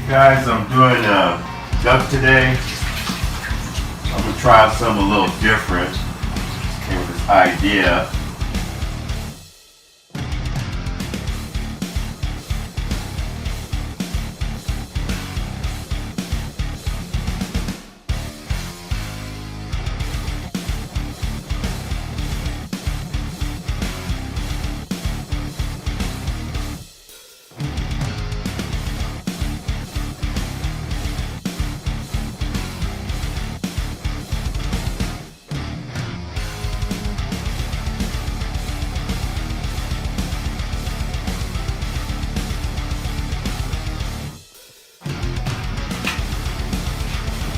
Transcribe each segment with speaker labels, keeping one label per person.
Speaker 1: Guys, I'm doing duck today. I'm gonna try out something a little different. Came with this idea.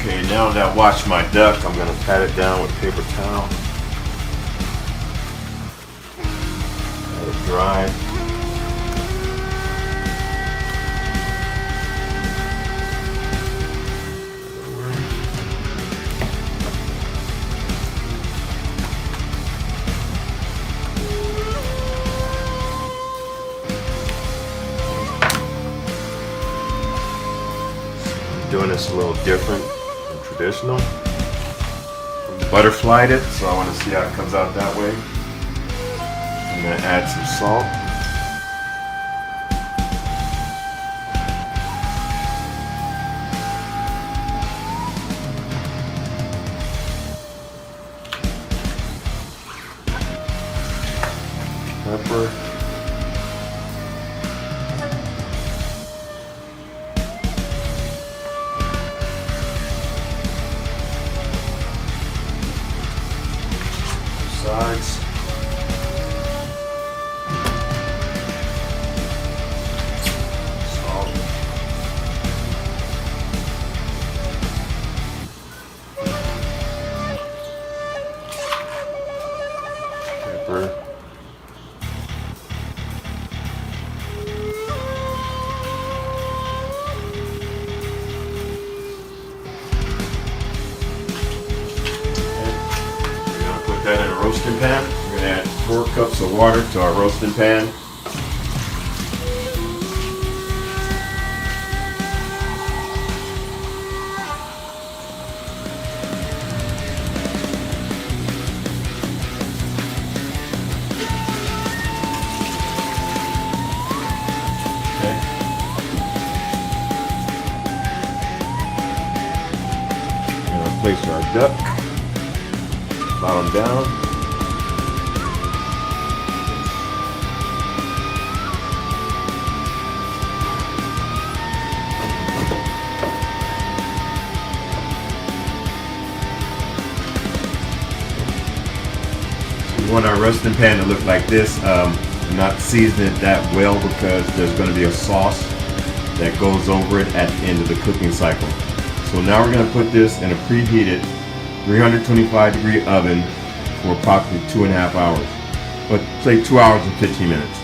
Speaker 1: Okay, now that I washed my duck, I'm gonna pat it down with paper towel. Let it dry. I'm doing this a little different. Traditional. Butterflied it, so I want to see how it comes out that way. I'm going to add some salt. Pepper. Sides. Salt. Pepper. That in a roasting pan. We're going to add 4 cups of water to our roasting pan. Okay. We're going to place our duck. Bottom down. We want our roasting pan to look like this. I'm not seasoning it that well because there's going to be a sauce that goes over it at the end of the cooking cycle. So now we're going to put this in a preheated 325-degree oven for approximately 2.5 hours, but say 2 hours and 15 minutes.